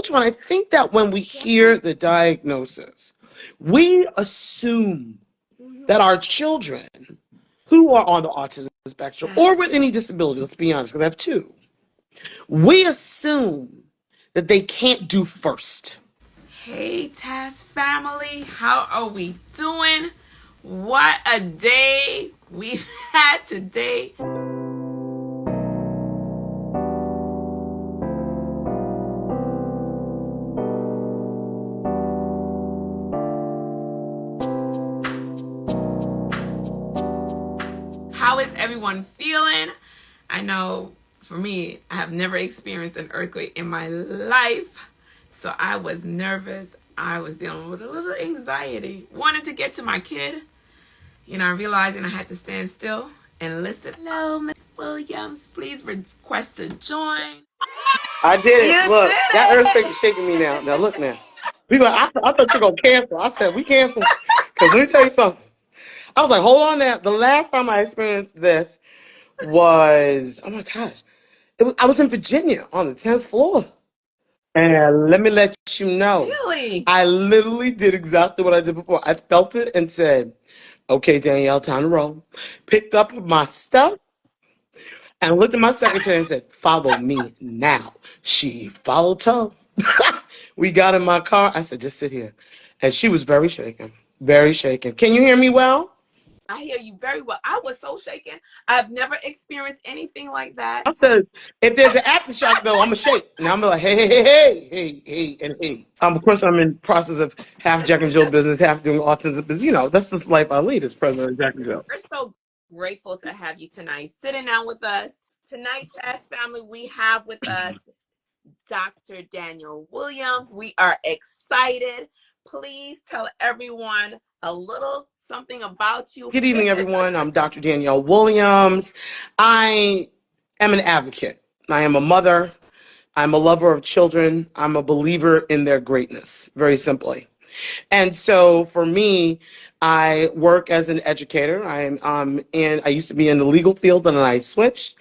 one, I think that when we hear the diagnosis, we assume that our children who are on the autism spectrum or with any disability, let's be honest, because I have two, we assume that they can't do first. Hey, Taj family, how are we doing? What a day we've had today. How is everyone feeling? I know for me, I have never experienced an earthquake in my life, so I was nervous. I was dealing with a little anxiety. Wanted to get to my kid, realizing I had to stand still and listen. Hello, Miss Williams. Please request to join. I did it. You Look, did that it. earthquake is shaking me now. Now look now. I thought you were gonna cancel. I said we cancel. Because let me tell you something. I was like, hold on now. The last time I experienced this was, oh my gosh, I was in Virginia on the 10th floor. And let me let you know, Really? I literally did exactly what I did before. I felt it and said, okay, Danielle, time to roll. Picked up my stuff and looked at my secretary and said, follow me now. She followed her. We got in my car. I said, just sit here. And she was very shaken, very shaken. Can you hear me well? I hear you very well. I was so shaken. I've never experienced anything like that. I said, if there's an aftershock, though, I'm going to shake. Now I'm like, hey, hey, hey, hey, hey, hey, and hey. Of course, I'm in process of half Jack and Jill business, half doing autism business. That's just life I lead as president of Jack and Jill. We're so grateful to have you tonight, sitting down with us. Tonight, as family, we have with us Dr. Danielle Williams. We are excited. Please tell everyone a little something about you. Good evening, everyone. I'm Dr. Danielle Williams. I am an advocate. I am a mother. I'm a lover of children. I'm a believer in their greatness, very simply. And so for me, I work as an educator. I used to be in the legal field and then I switched.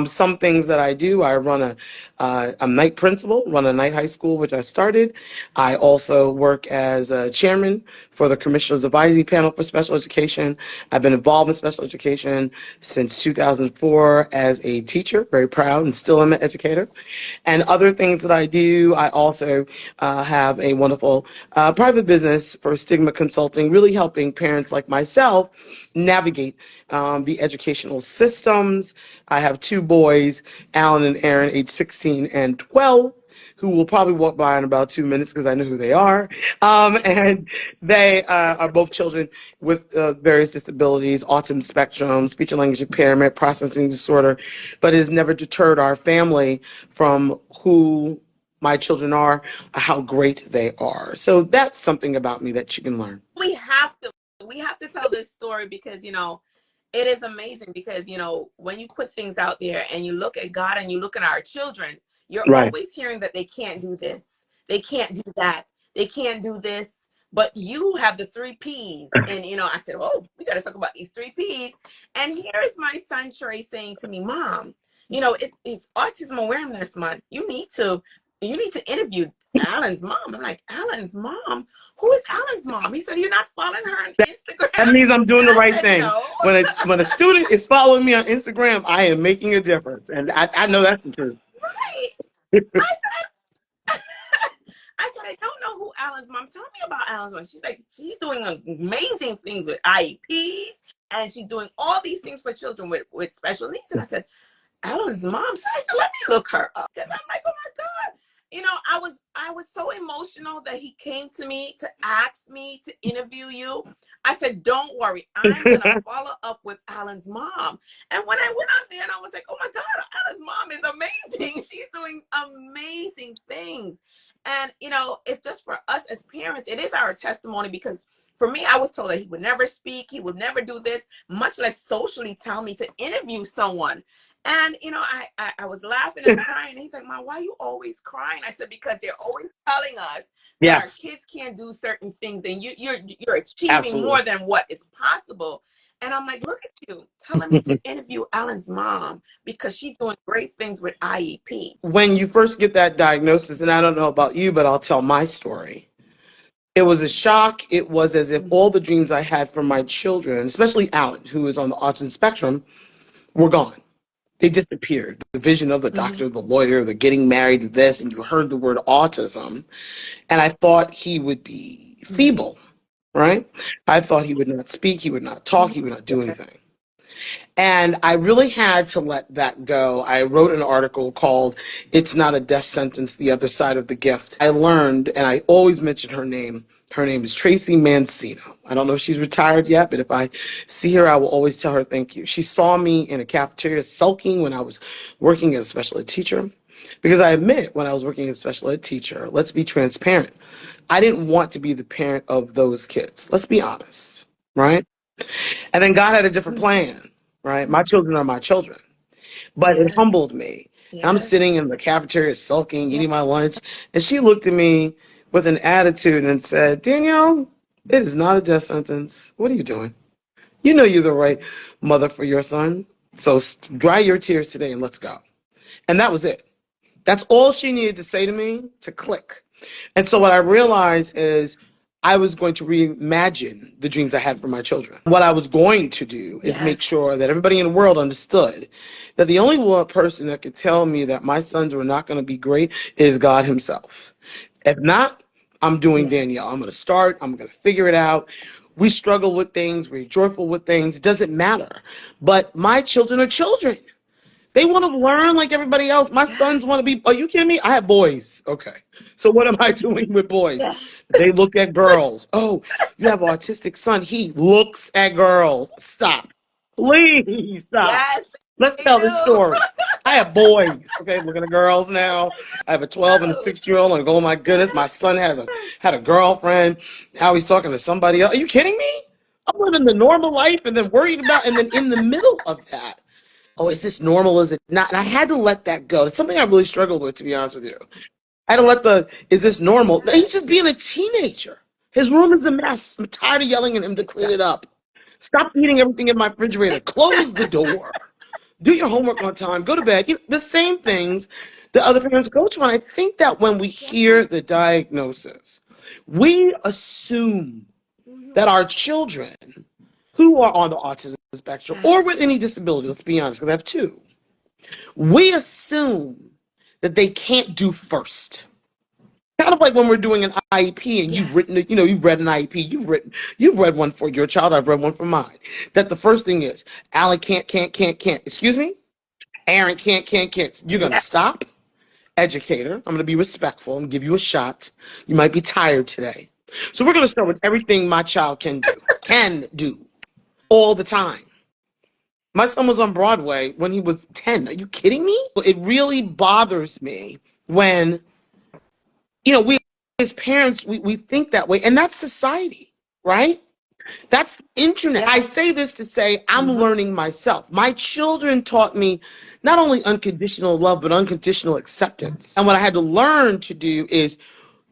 Some things that I do, I run a night principal, run a night high school, which I started. I also work as a chairman for the Commissioner's Advisory Panel for Special Education. I've been involved in special education since 2004 as a teacher, very proud, and still am an educator. And other things that I do, I also have a wonderful private business for stigma consulting, really helping parents like myself navigate the educational systems. I have two boys, Alan and Aaron, age 16 and 12, who will probably walk by in about 2 minutes because I know who they are. And they are both children with various disabilities, autism spectrum, speech and language impairment, processing disorder, but it has never deterred our family from who my children are, how great they are. So that's something about me that you can learn. We have to tell this story because it is amazing because when you put things out there and you look at God and you look at our children, you're Right. always hearing that they can't do this, they can't do that, they can't do this, but you have the 3 P's. And I said, oh, we got to talk about these 3 P's. And here is my son Trey saying to me, Mom, it's Autism Awareness Month. You need to interview Alan's mom. I'm like, Alan's mom? Who is Alan's mom? He said, you're not following her on Instagram? That means I'm doing the right thing. No. When a student is following me on Instagram, I am making a difference. And I know that's the truth. Right. I said, I don't know who Alan's mom. Tell me about Alan's mom. She's like, she's doing amazing things with IEPs, and she's doing all these things for children with special needs. And I said, Alan's mom? So I said, let me look her up. Because I'm like, oh my God. I was so emotional that he came to me to ask me to interview you. I said, don't worry. I'm going to follow up with Alan's mom. And when I went out there and I was like, oh my God, Alan's mom is amazing. She's doing amazing things. And, it's just for us as parents, it is our testimony because for me, I was told that he would never speak. He would never do this, much less socially tell me to interview someone. And, I was laughing and crying. And he's like, Mom, why are you always crying? I said, because they're always telling us that Yes. our kids can't do certain things and you're achieving Absolutely. more than what is possible. And I'm like, look at you telling me to interview Alan's mom because she's doing great things with IEP. When you first get that diagnosis, and I don't know about you, but I'll tell my story. It was a shock. It was as if all the dreams I had for my children, especially Alan, who is on the autism spectrum, were gone. They disappeared. The vision of the doctor, the lawyer, the getting married, this, and you heard the word autism. And I thought he would be feeble, right? I thought he would not speak, he would not talk, he would not do anything. And I really had to let that go. I wrote an article called It's Not a Death Sentence, The Other Side of the Gift. I learned, and I always mention her name. Her name is Tracy Mancino. I don't know if she's retired yet, but if I see her, I will always tell her thank you. She saw me in a cafeteria sulking when I was working as a special ed teacher. Because I admit, when I was working as a special ed teacher, let's be transparent. I didn't want to be the parent of those kids. Let's be honest, right? And then God had a different plan, right? My children are my children. But it humbled me. And I'm sitting in the cafeteria sulking, eating my lunch, and she looked at me with an attitude and said, Danielle, it is not a death sentence. What are you doing? You know you're the right mother for your son. So dry your tears today and let's go. And that was it. That's all she needed to say to me to click. And so what I realized is I was going to reimagine the dreams I had for my children. What I was going to do is make sure that everybody in the world understood that the only one person that could tell me that my sons were not going to be great is God himself. If not, I'm doing Danielle. I'm going to start. I'm going to figure it out. We struggle with things. We're joyful with things. It doesn't matter. But my children are children. They want to learn like everybody else. My sons want to be, are you kidding me? I have boys. Okay. So what am I doing with boys? They look at girls. Oh, you have an autistic son. He looks at girls. Stop. Please stop. Yes, Let's tell this story. I have boys. Okay, looking at girls now. I have a 12 and a 6-year-old. And oh my goodness, my son had a girlfriend. Now he's talking to somebody else. Are you kidding me? I'm living the normal life and then worried about, and then in the middle of that, oh, is this normal? Is it not? And I had to let that go. It's something I really struggled with, to be honest with you. I had to let is this normal? No, he's just being a teenager. His room is a mess. I'm tired of yelling at him to clean it up. Stop eating everything in my refrigerator. Close the door. Do your homework on time. Go to bed. You know, the same things that other parents go to. And I think that when we hear the diagnosis, we assume that our children who are on the autism spectrum or with any disability, let's be honest, because I have two, we assume that they can't do first. Kind of like when we're doing an IEP and you've written it, you've read an IEP, you've read one for your child, I've read one for mine. That the first thing is, Alan can't. Excuse me? Aaron can't. You're going to stop, educator. I'm going to be respectful and give you a shot. You might be tired today. So we're going to start with everything my child can do all the time. My son was on Broadway when he was 10. Are you kidding me? It really bothers me when, we as parents, we think that way. And that's society, right? That's the internet. I say this to say I'm learning myself. My children taught me not only unconditional love, but unconditional acceptance. And what I had to learn to do is,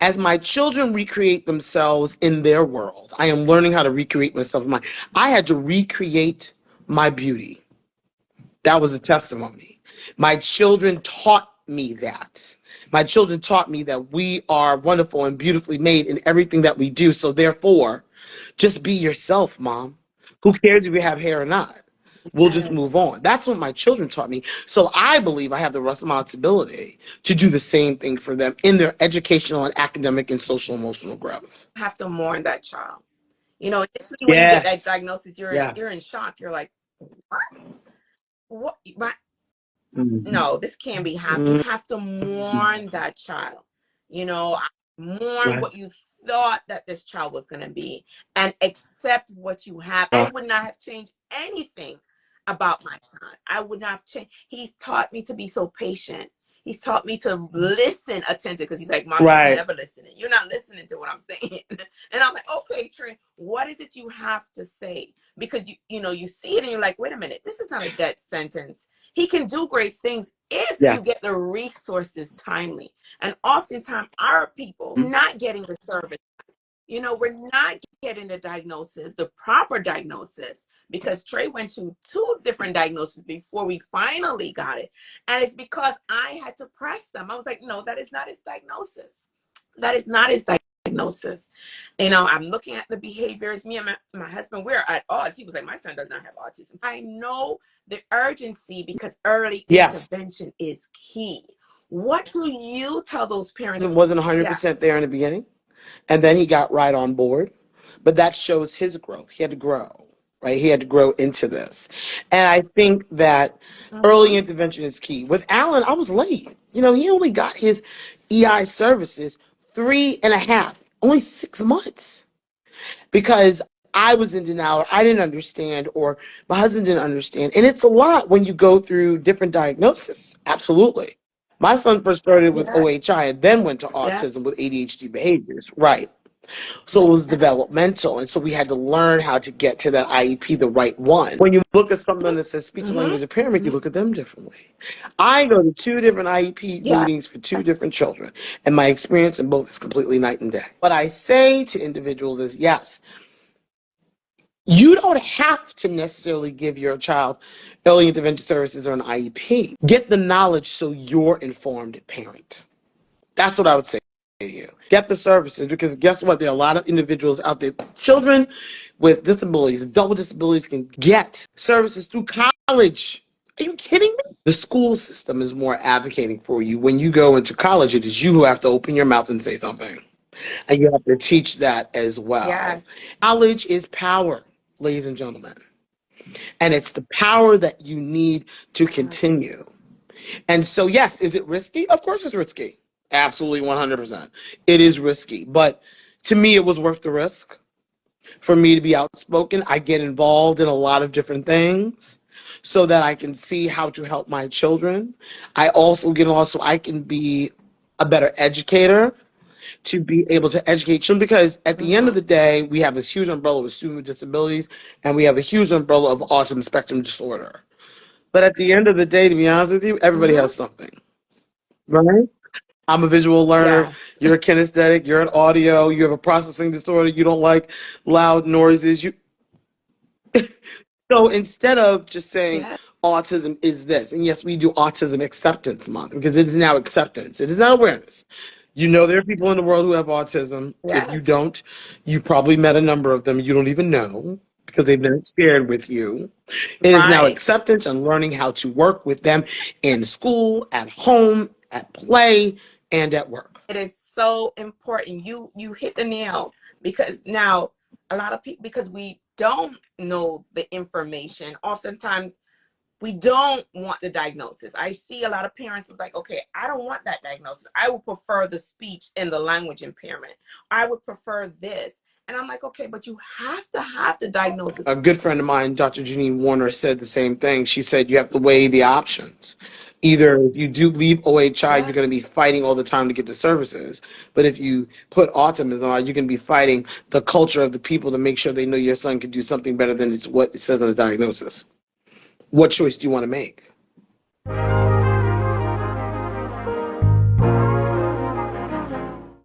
as my children recreate themselves in their world, I am learning how to recreate myself in mine. I had to recreate my beauty. That was a testimony. My children taught me that. My children taught me that we are wonderful and beautifully made in everything that we do. So therefore, just be yourself, Mom. Who cares if you have hair or not? We'll just move on. That's what my children taught me. So I believe I have the responsibility to do the same thing for them in their educational and academic and social emotional growth. Have to mourn that child. Initially when you get that diagnosis, you're in shock. You're like, what? No, this can't be happening. You have to mourn that child. Mourn what you thought that this child was going to be and accept what you have. I would not have changed anything about my son. I would not have changed. He's taught me to be so patient. He's taught me to listen attentive because he's like, Mom, you're never listening. You're not listening to what I'm saying. And I'm like, okay, Trent, what is it you have to say? Because you see it and you're like, wait a minute, this is not a death sentence. He can do great things if you get the resources timely. And oftentimes our people not getting the service. You know, we're not getting the diagnosis, the proper diagnosis, because Trey went to 2 different diagnoses before we finally got it. And it's because I had to press them. I was like, no, that is not his diagnosis. That is not his diagnosis. You know, I'm looking at the behaviors. Me and my husband, we're at odds. He was like, my son does not have autism. I know the urgency because early Yes. intervention is key. What do you tell those parents? It wasn't 100% there in the beginning, and then he got right on board. But that shows his growth. He had to grow, right? He had to grow into this. And I think that early intervention is key. With Alan, I was late. You know, he only got his EI services 3.5, only 6 months, because I was in denial, or I didn't understand, or my husband didn't understand. And it's a lot when you go through different diagnoses. Absolutely. My son first started with OHI and then went to autism with ADHD behaviors. Right. So it was developmental. And so we had to learn how to get to that IEP, the right one. When you look at someone that says speech and language impairment, you look at them differently. I go to 2 different IEP meetings for 2 different children, and my experience in both is completely night and day. What I say to individuals is, yes, you don't have to necessarily give your child early intervention services or an IEP. Get the knowledge so you're an informed parent. That's what I would say to you. Get the services, because guess what? There are a lot of individuals out there. Children with disabilities, adult with disabilities, can get services through college. Are you kidding me? The school system is more advocating for you. When you go into college, it is you who have to open your mouth and say something. And you have to teach that as well. Yes. Knowledge is power, ladies and gentlemen. And it's the power that you need to continue. And so, yes, is it risky? Of course it's risky. Absolutely 100%. It is risky. But to me, it was worth the risk. For me to be outspoken, I get involved in a lot of different things so that I can see how to help my children. I also get involved so I can be a better educator, to be able to educate children, because at the end of the day, we have this huge umbrella with student with disabilities, and we have a huge umbrella of autism spectrum disorder. But at the end of the day, to be honest with you, everybody has something, right? I'm a visual learner. Yes. You're a kinesthetic. You're an audio. You have a processing disorder. You don't like loud noises. So instead of just saying autism is this, and yes, we do Autism Acceptance Month because it is now acceptance. It is not awareness. You know, there are people in the world who have autism. If you don't, you probably met a number of them you don't even know because they've been shared with you. It is now acceptance and learning how to work with them in school, at home, at play, and at work. It is so important. You hit the nail, because now a lot of people, because we don't know the information, oftentimes we don't want the diagnosis. I see a lot of parents is like, okay, I don't want that diagnosis. I would prefer the speech and the language impairment. I would prefer this. And I'm like, okay, but you have to have the diagnosis. A good friend of mine, Dr. Janine Warner, said the same thing. She said you have to weigh the options. Either if you do leave OHI, you're going to be fighting all the time to get the services. But if you put autism on, you're going to be fighting the culture of the people to make sure they know your son can do something better than it's what it says on the diagnosis. What choice do you want to make?